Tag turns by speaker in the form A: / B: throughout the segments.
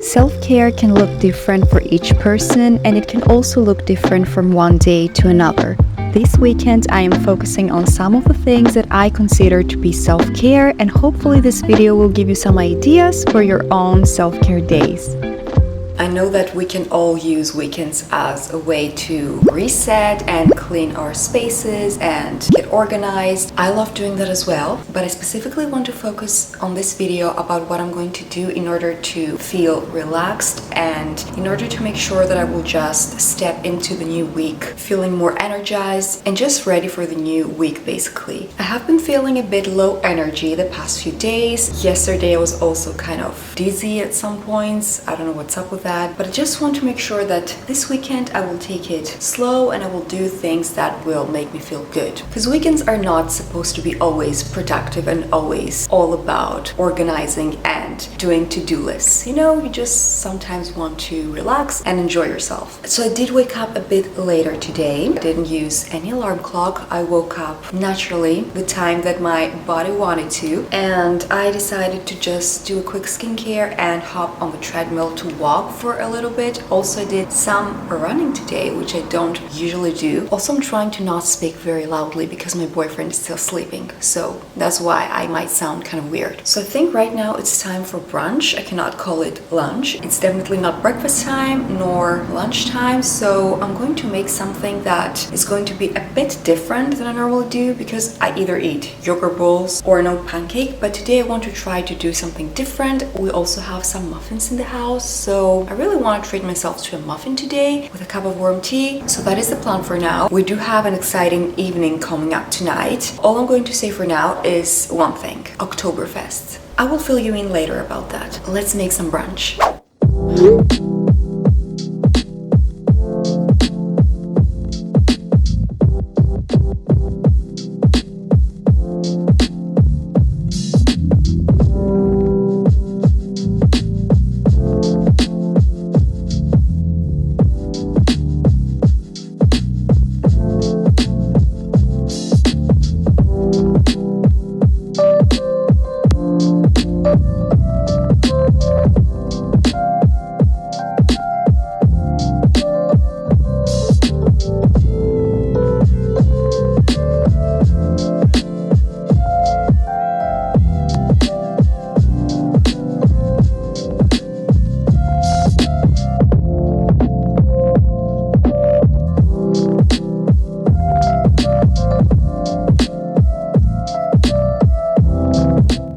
A: Self-care can look different for each person, and it can also look different from one day to another. This weekend, I am focusing on some of the things that I consider to be self-care, and hopefully this video will give you some ideas for your own self-care days. I know that we can all use weekends as a way to reset and clean our spaces and get organized. I love doing that as well, but I specifically want to focus on this video about what I'm going to do in order to feel relaxed and in order to make sure that I will just step into the new week feeling more energized and just ready for the new week basically. I have been feeling a bit low energy the past few days. Yesterday I was also kind of dizzy at some points. I don't know what's up with that. But I just want to make sure that this weekend I will take it slow and I will do things that will make me feel good. Because weekends are not supposed to be always productive and always all about organizing and doing to-do lists. You know, you just sometimes want to relax and enjoy yourself. So I did wake up a bit later today. I didn't use any alarm clock. I woke up naturally, the time that my body wanted to, and I decided to just do a quick skincare and hop on the treadmill to walk for a little bit. Also, I did some running today, which I don't usually do. Also, I'm trying to not speak very loudly because my boyfriend is still sleeping, so that's why I might sound kind of weird. So I think right now it's time for brunch. I cannot call it lunch. It's definitely not breakfast time nor lunch time, so I'm going to make something that is going to be a bit different than I normally do because I either eat yogurt bowls or an oat pancake, but today I want to try to do something different. We also have some muffins in the house, so I really want to treat myself to a muffin today with a cup of warm tea. So that is the plan for now. We do have an exciting evening coming up tonight. All I'm going to say for now is one thing: Oktoberfest. I will fill you in later about that. Let's make some brunch.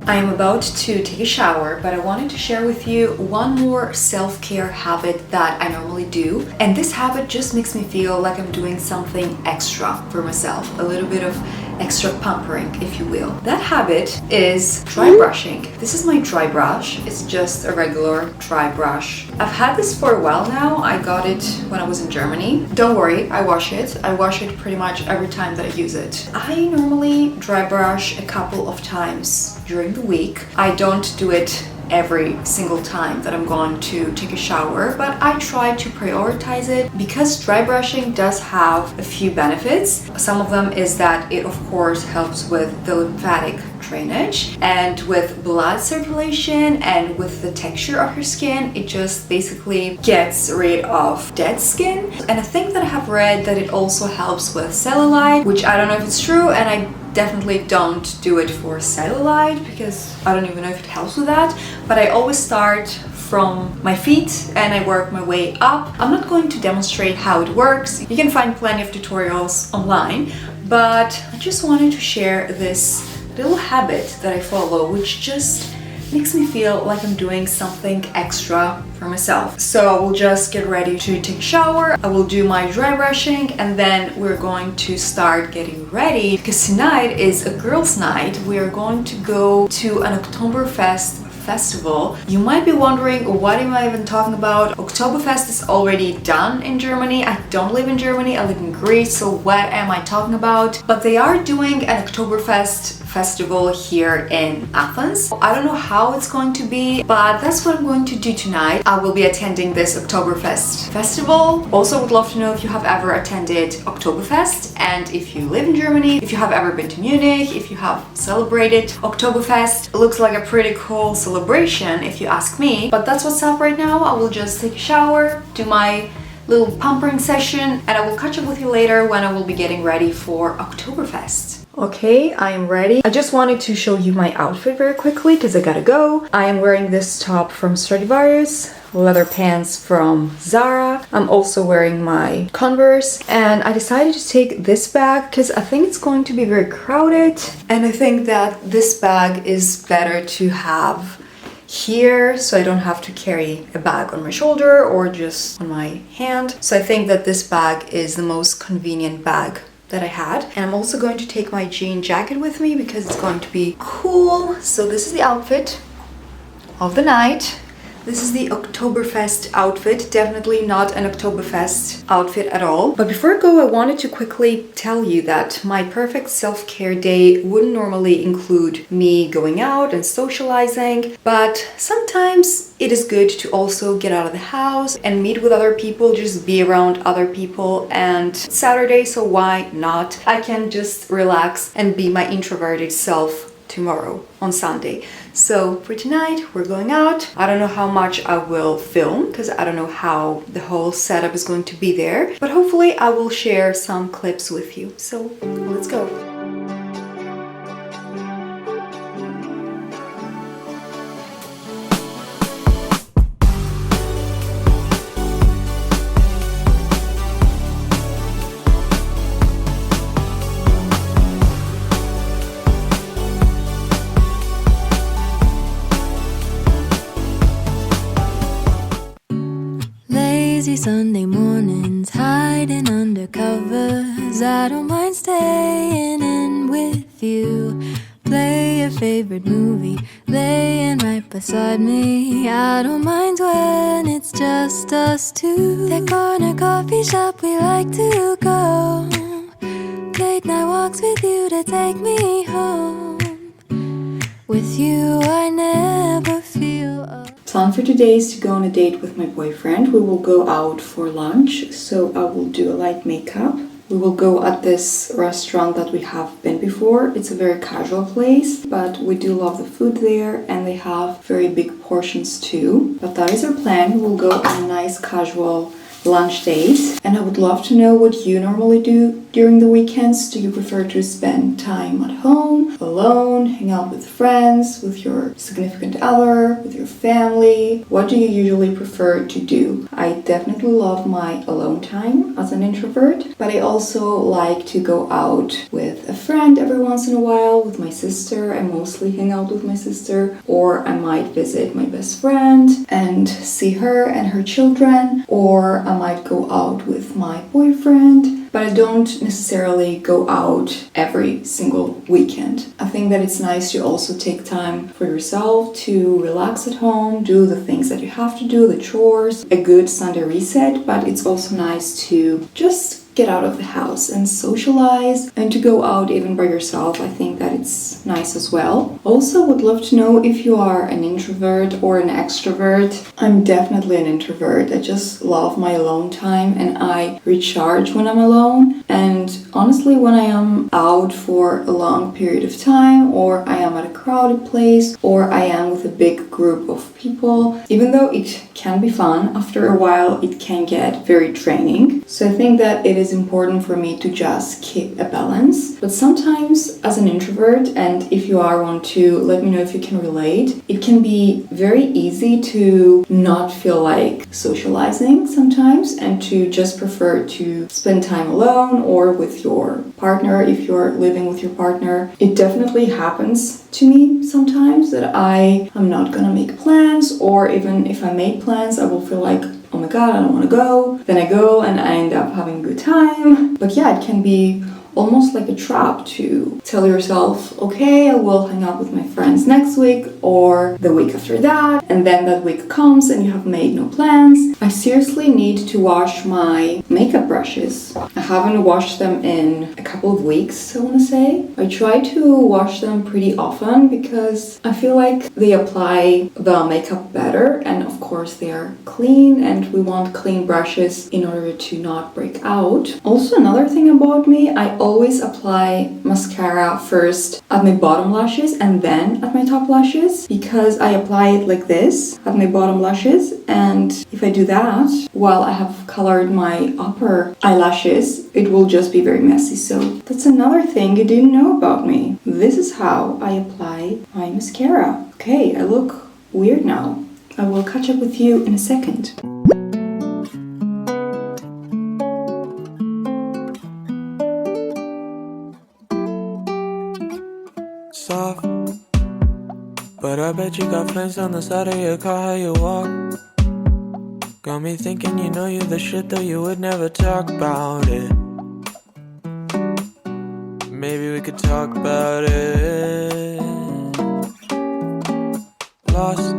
A: I am about to take a shower, but I wanted to share with you one more self-care habit that I normally do. And this habit just makes me feel like I'm doing something extra for myself, a little bit of extra pampering, if you will. That habit is dry brushing. This is my dry brush. It's just a regular dry brush. I've had this for a while now. I got it when I was in Germany. Don't worry, I wash it. I wash it pretty much every time that I use it. I normally dry brush a couple of times during the week. I don't do it every single time that I'm going to take a shower, but I try to prioritize it because dry brushing does have a few benefits. Some of them is that it of course helps with the lymphatic drainage and with blood circulation and with the texture of your skin. It just basically gets rid of dead skin. And I think that I have read that it also helps with cellulite, which I don't know if it's true, and I definitely don't do it for cellulite because I don't even know if it helps with that, but I always start from my feet and I work my way up. I'm not going to demonstrate how it works. You can find plenty of tutorials online, but I just wanted to share this little habit that I follow, which just makes me feel like I'm doing something extra for myself. So I will just get ready to take a shower, I will do my dry brushing, and then we're going to start getting ready because tonight is a girls' night. We are going to go to an Oktoberfest festival. You might be wondering, what am I even talking about? Oktoberfest is already done in Germany. I don't live in Germany, I live in Greece, so what am I talking about? But they are doing an Oktoberfest festival here in Athens. I don't know how it's going to be, but that's what I'm going to do tonight. I will be attending this Oktoberfest festival. Also would love to know if you have ever attended Oktoberfest, and if you live in Germany, if you have ever been to Munich, if you have celebrated Oktoberfest. It looks like a pretty cool celebration if you ask me, but that's what's up right now. I will just take a shower, do my little pampering session, and I will catch up with you later when I will be getting ready for Oktoberfest. Okay, I am ready. I just wanted to show you my outfit very quickly because I gotta go. I am wearing this top from Stradivarius, leather pants from Zara. I'm also wearing my Converse, and I decided to take this bag because I think it's going to be very crowded, and I think that this bag is better to have here, so I don't have to carry a bag on my shoulder or just on my hand. So I think that this bag is the most convenient bag that I had. And I'm also going to take my jean jacket with me because it's going to be cool. So this is the outfit of the night. This is the Oktoberfest outfit, definitely not an Oktoberfest outfit at all. But before I go, I wanted to quickly tell you that my perfect self-care day wouldn't normally include me going out and socializing, but sometimes it is good to also get out of the house and meet with other people, just be around other people. And Saturday, so why not? I can just relax and be my introverted self tomorrow on Sunday. So for tonight, we're going out. I don't know how much I will film because I don't know how the whole setup is going to be there, but hopefully I will share some clips with you. So let's go.
B: Lazy Sunday mornings, hiding under covers. I don't mind staying in with you. Play your favorite movie, laying right beside me. I don't mind when it's just us two. That corner coffee shop we like to go. Late night walks with you to take me home. With you I never feel
A: Plan for today is to go on a date with my boyfriend. We will go out for lunch, so I will do a light makeup. We will go at this restaurant that we have been before. It's a very casual place, but we do love the food there, and they have very big portions too. But that is our plan. We will go on a nice casual lunch date, and I would love to know what you normally do during the weekends. Do you prefer to spend time at home, alone, hang out with friends, with your significant other, with your family? What do you usually prefer to do? I definitely love my alone time as an introvert, but I also like to go out with a friend every once in a while, with my sister. I mostly hang out with my sister, or I might visit my best friend and see her and her children, or I might go out with my boyfriend, but I don't necessarily go out every single weekend. I think that it's nice to also take time for yourself to relax at home, do the things that you have to do, the chores, a good Sunday reset, but it's also nice to just get out of the house and socialize and to go out even by yourself. I think that it's nice as well. Also would love to know if you are an introvert or an extrovert. I'm definitely an introvert. I just love my alone time and I recharge when I'm alone. And honestly, when I am out for a long period of time, or I am at a crowded place, or I am with a big group of people, even though it can be fun, after a while it can get very draining. So I think that it is important for me to just keep a balance. But sometimes as an introvert, and if you are one too, let me know if you can relate, it can be very easy to not feel like socializing sometimes and to just prefer to spend time alone or with your partner if you're living with your partner. It definitely happens to me sometimes that I am not gonna make plans, or even if I make plans, I will feel like, oh my god, I don't want to go. Then I go and I end up having a good time. But yeah, it can be almost like a trap to tell yourself, okay, I will hang out with my friends next week or the week after that, and then that week comes and you have made no plans. I seriously need to wash my makeup brushes. I haven't washed them in a couple of weeks, I want to say. I try to wash them pretty often because I feel like they apply the makeup better, and of course they are clean, and we want clean brushes in order to not break out. Also, another thing about me, I always apply mascara first at my bottom lashes and then at my top lashes, because I apply it like this at my bottom lashes, and if I do that while I have colored my upper eyelashes, it will just be very messy. So that's another thing you didn't know about me. This is how I apply my mascara. Okay, I look weird now. I will catch up with you in a second.
C: Soft, but I bet you got flames on the side of your car, how you walk. Got me thinking you know you're the shit, though you would never talk about it. Maybe we could talk about it. Lost,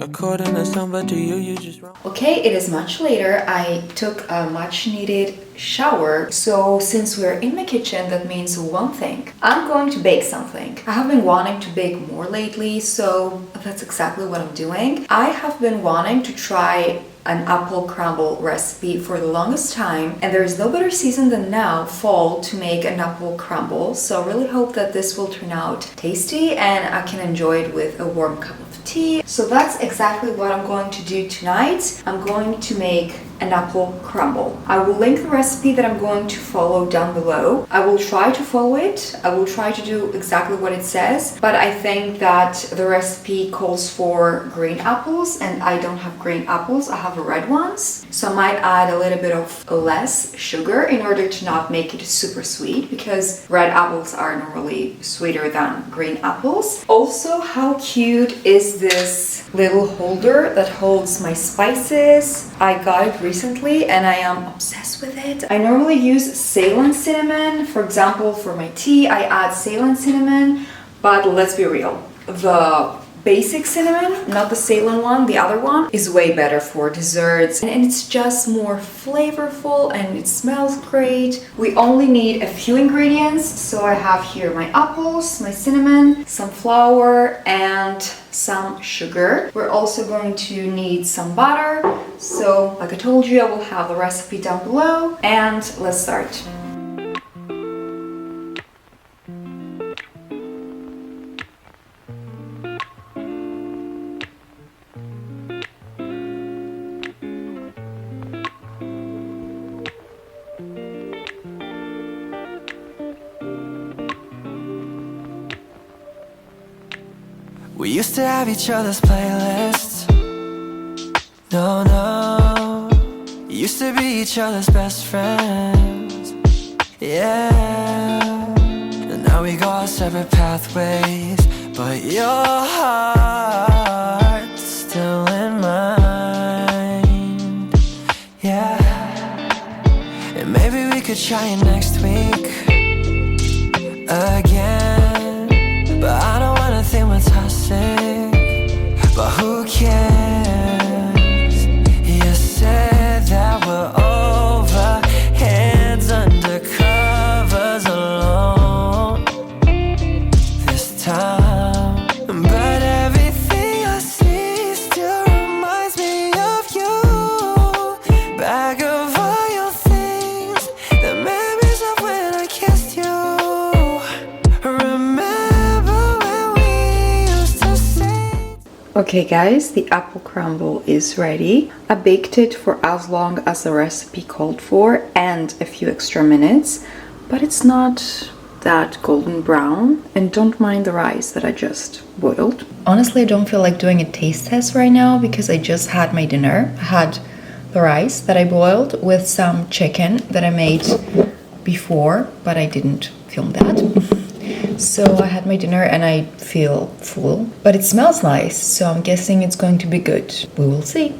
C: according to some, but to you, you just wrong.
A: Okay, it is much later. I took a much needed shower. So since we're in my kitchen, that means one thing. I'm going to bake something. I have been wanting to bake more lately, so that's exactly what I'm doing. I have been wanting to try an apple crumble recipe for the longest time, and there is no better season than now, fall, to make an apple crumble. So I really hope that this will turn out tasty and I can enjoy it with a warm cup of tea. So that's exactly what I'm going to do tonight. I'm going to make an apple crumble. I will link the recipe that I'm going to follow down below. I will try to follow it. I will try to do exactly what it says, but I think that the recipe calls for green apples and I don't have green apples. I have red ones. So I might add a little bit of less sugar in order to not make it super sweet, because red apples are normally sweeter than green apples. Also, how cute is this little holder that holds my spices? I got it recently and I am obsessed with it. I normally use Ceylon cinnamon. For example, for my tea, I add Ceylon cinnamon, but let's be real. The basic cinnamon, not the Ceylon one, the other one, is way better for desserts, and it's just more flavorful and it smells great. We only need a few ingredients, so I have here my apples, my cinnamon, some flour and some sugar. We're also going to need some butter, so like I told you, I will have the recipe down below, and let's start.
C: We used to have each other's playlists. No, no. Used to be each other's best friends. Yeah. And now we go our separate pathways, but your heart's still in mine. Yeah. And maybe we could try it next week again, but I don't wanna think we're toxic, but who cares? You said that we're over, hands under covers alone this time, but everything I see still reminds me of you. Bag of all your things, the memories of when I kissed you.
A: Okay guys, the apple crumble is ready. I baked it for as long as the recipe called for and a few extra minutes, but it's not that golden brown, and don't mind the rice that I just boiled. Honestly, I don't feel like doing a taste test right now because I just had my dinner. I had the rice that I boiled with some chicken that I made before, but I didn't film that. So I had my dinner and I feel full, but it smells nice, so I'm guessing it's going to be good. We will see.